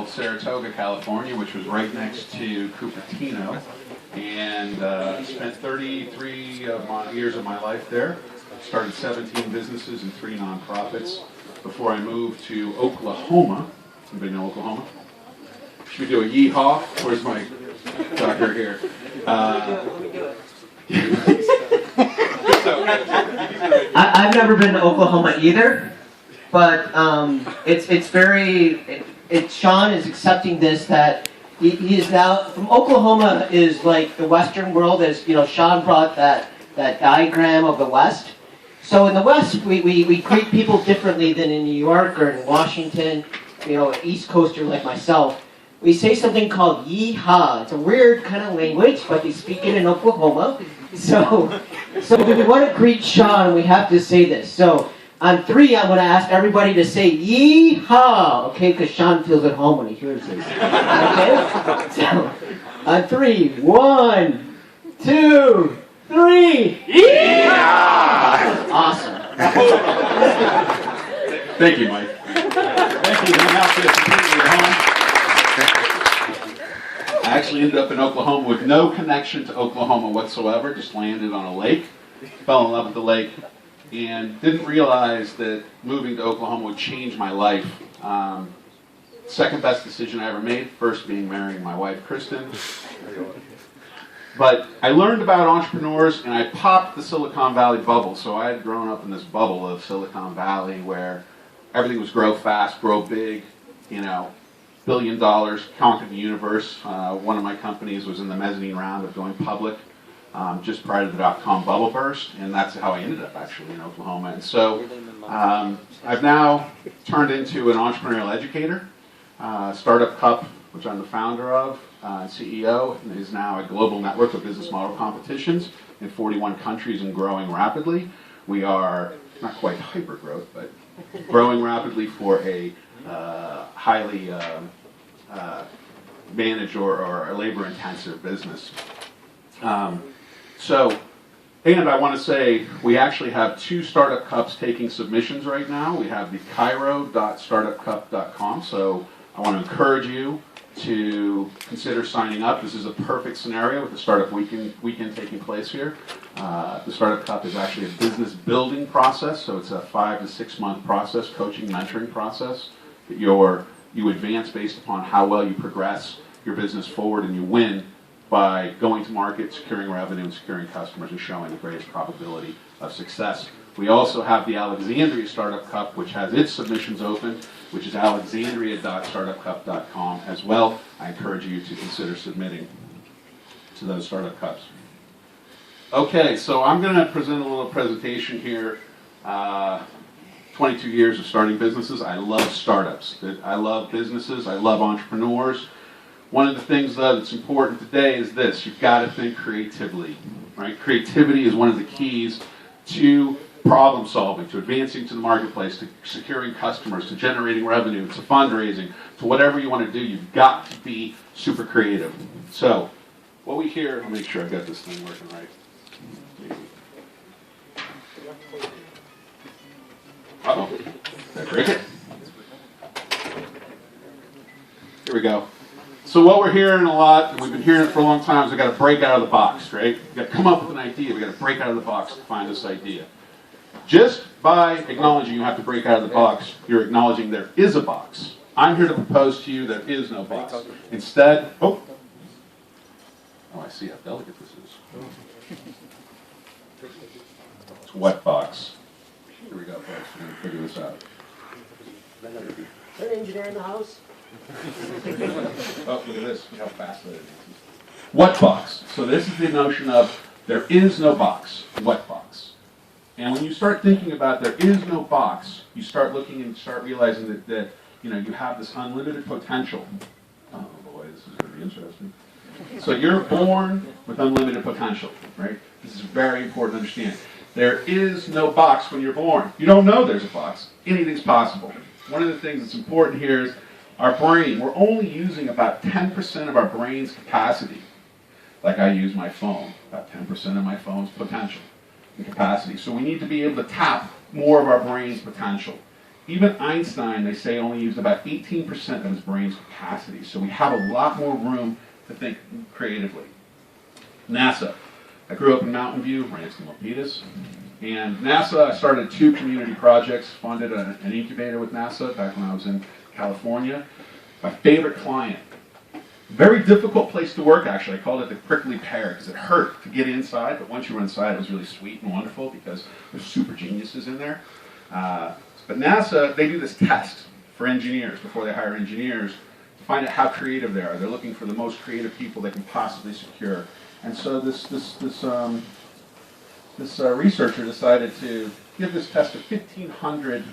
called Saratoga, California, which was right next to Cupertino, and spent 33 years of my life there. Started 17 businesses and 3 nonprofits before I moved to Oklahoma. Anybody know Oklahoma? Should we do a yeehaw? Where's my doctor here? I've never been to Oklahoma either, but it's very. Sean is accepting this that he is now from Oklahoma is like the Western world, as you know. Sean brought that diagram of the West. So in the West, we greet people differently than in New York or in Washington. You know, an East Coaster like myself. We say something called yeehaw. It's a weird kind of language, but they speak it in Oklahoma. So if we want to greet Sean, we have to say this. So on 3, I'm going to ask everybody to say yeehaw, okay? Because Sean feels at home when he hears this. Okay? So on 3, 1, 2, 3, yeehaw! Awesome. Thank you, Mike. Thank you. Now feel completely at home. I actually ended up in Oklahoma with no connection to Oklahoma whatsoever, just landed on a lake, fell in love with the lake, and didn't realize that moving to Oklahoma would change my life. Second best decision I ever made, first being marrying my wife, Kristen. But I learned about entrepreneurs and I popped the Silicon Valley bubble. So I had grown up in this bubble of Silicon Valley where everything was grow fast, grow big, you know, $1 billion, conquered the universe. One of my companies was in the mezzanine round of going public just prior to the dot-com bubble burst, and that's how I ended up actually in Oklahoma. And so I've now turned into an entrepreneurial educator. Startup Cup, which I'm the founder of, CEO, is now a global network of business model competitions in 41 countries and growing rapidly. We are not quite hyper growth, but growing rapidly for a highly managed or labor-intensive business. And I want to say we actually have 2 startup cups taking submissions right now. We have the cairo.startupcup.com, so I want to encourage you to consider signing up. This is a perfect scenario with the startup weekend taking place here. The Startup Cup is actually a business building process, so it's a 5 to 6 month process, coaching, mentoring process that you advance based upon how well you progress your business forward, and you win by going to market, securing revenue, and securing customers, and showing the greatest probability of success. We also have the Alexandria Startup Cup, which has its submissions open, which is alexandria.startupcup.com as well. I encourage you to consider submitting to those startup cups. Okay, so I'm going to present a little presentation here. 22 years of starting businesses. I love startups. I love businesses. I love entrepreneurs. One of the things, though, that's important today is this. You've got to think creatively, right? Creativity is one of the keys to problem solving, to advancing to the marketplace, to securing customers, to generating revenue, to fundraising, to whatever you want to do. You've got to be super creative. So, what we hear, I'll make sure I've got this thing working right. Uh-oh. Did I break it? Here we go. So what we're hearing a lot, and we've been hearing it for a long time, is we've got to break out of the box, right? We've got to come up with an idea. We've got to break out of the box to find this idea. Just by acknowledging you have to break out of the box, you're acknowledging there is a box. I'm here to propose to you there is no box. Instead, oh, I see how delicate this is. It's a wet box. Here we go, folks. We're going to figure this out. Is there an engineer in the house? Oh, look at this. Look how fast that is. Wet box. So this is the notion of there is no box. Wet box. And when you start thinking about there is no box, you start looking and start realizing that you know, you have this unlimited potential. Oh boy, this is going to be interesting. So you're born with unlimited potential, right? This is very important to understand. There is no box when you're born. You don't know there's a box. Anything's possible. One of the things that's important here is our brain. We're only using about 10% of our brain's capacity. Like I use my phone, about 10% of my phone's potential and capacity. So we need to be able to tap more of our brain's potential. Even Einstein, they say, only used about 18% of his brain's capacity. So we have a lot more room to think creatively. NASA. I grew up in Mountain View, Ransom Milpitas. And NASA, I started 2 community projects, funded an incubator with NASA back when I was in California. My favorite client. Very difficult place to work, actually. I called it the prickly pear because it hurt to get inside, but once you were inside, it was really sweet and wonderful because there's super geniuses in there. But NASA, they do this test for engineers before they hire engineers to find out how creative they are. They're looking for the most creative people they can possibly secure. And so this researcher decided to give this test to 1,500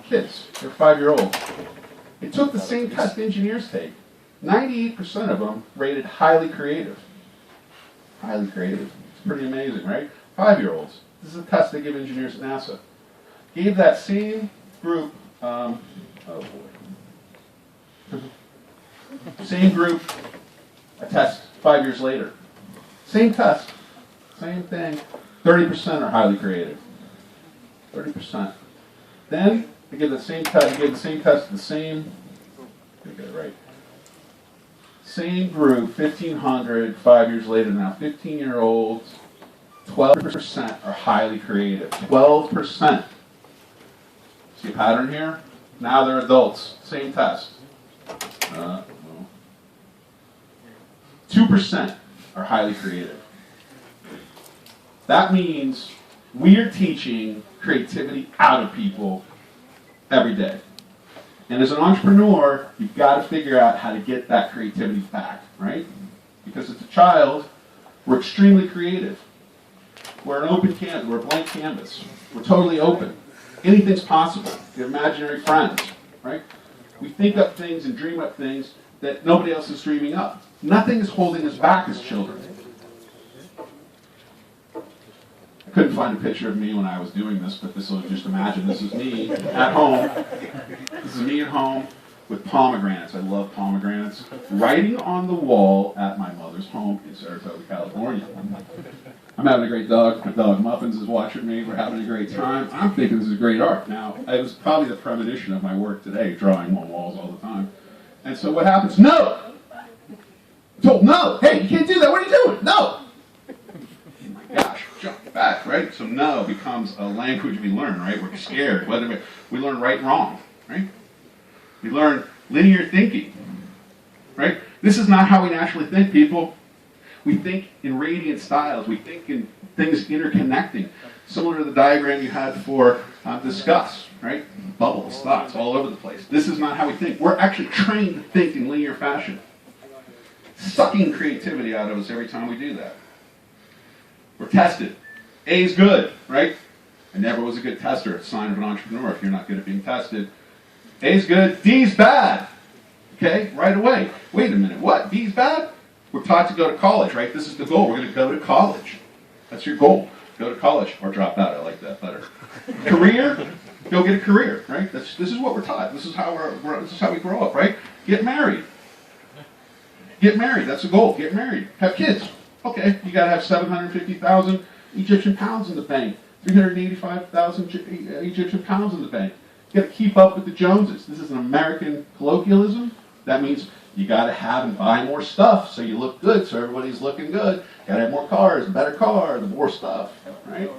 kids. They're 5-year-olds. It took the same test engineers take. 98% of them rated highly creative. Highly creative. It's pretty amazing, right? 5-year-olds. This is a test they give engineers at NASA. Gave that same group, oh boy. Same group a test 5 years later. Same test, same thing. 30% are highly creative. 30%. Then they give the same test. They gave the same test to the same. Let me get it right. Same group, 1,500. 5 years later now, 15-year-olds. 12% are highly creative. 12%. See a pattern here? Now they're adults. Same test. 2% are highly creative. That means we are teaching creativity out of people every day. And as an entrepreneur, you've got to figure out how to get that creativity back, right? Because as a child, we're extremely creative. We're an open canvas. We're a blank canvas. We're totally open. Anything's possible. We have imaginary friends, right? We think up things and dream up things that nobody else is dreaming up. Nothing is holding us back as children. I couldn't find a picture of me when I was doing this, but this will just imagine this is me at home. This is me at home with pomegranates. I love pomegranates. Writing on the wall at my mother's home in Saratoga, California. I'm having a great dog. My dog Muffins is watching me. We're having a great time. I'm thinking this is great art. Now, it was probably the premonition of my work today, drawing on walls all the time. And so what happens? No! I'm told no! Hey, you can't do that. What are you doing? No! Oh my gosh, jump back, right? So no becomes a language we learn, right? We're scared. We learn right and wrong, right? We learn linear thinking, right? This is not how we naturally think, people. We think in radiant styles. We think in things interconnecting, similar to the diagram you had for discuss, right? Bubbles, thoughts, all over the place. This is not how we think. We're actually trained to think in linear fashion, sucking creativity out of us every time we do that. We're tested. A is good, right? I never was a good tester. It's a sign of an entrepreneur if you're not good at being tested. A is good. D is bad. Okay, right away. Wait a minute, what? D is bad? We're taught to go to college, right? This is the goal. We're going to go to college. That's your goal. Go to college or drop out. I like that better. Career? Go get a career, right? This is what we're taught. This is how we grow up, right? Get married. Get married. That's the goal. Get married. Have kids. Okay, you got to have 750,000 Egyptian pounds in the bank. 385,000 Egyptian pounds in the bank. You got to keep up with the Joneses. This is an American colloquialism. That means you got to have and buy more stuff so you look good, so everybody's looking good. Got to have more cars, a better car, the more stuff, right?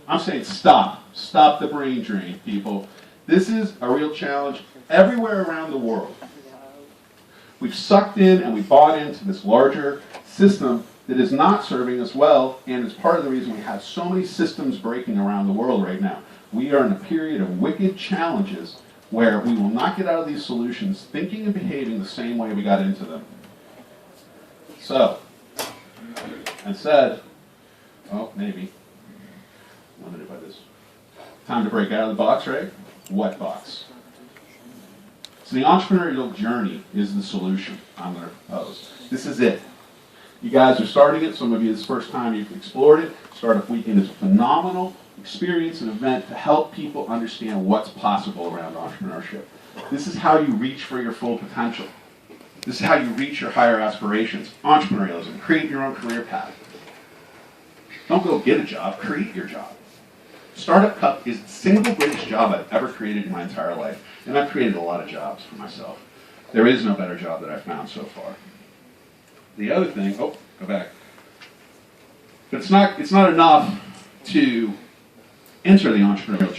I'm saying stop. Stop the brain drain, people. This is a real challenge everywhere around the world. We've sucked in and we bought into this larger system that is not serving us well, and it's part of the reason we have so many systems breaking around the world right now. We are in a period of wicked challenges where we will not get out of these solutions thinking and behaving the same way we got into them. So, and said, oh, maybe, limited by this. Time to break out of the box, right? What box? So the entrepreneurial journey is the solution I'm going to propose. This is it. You guys are starting it. Some of you, this is the first time you've explored it. Startup Weekend is a phenomenal experience and event to help people understand what's possible around entrepreneurship. This is how you reach for your full potential. This is how you reach your higher aspirations. Entrepreneurialism. Create your own career path. Don't go get a job. Create your job. Startup Cup is the single greatest job I've ever created in my entire life, and I've created a lot of jobs for myself. There is no better job that I've found so far. The other thing, oh, go back. But it's not enough to enter the entrepreneurial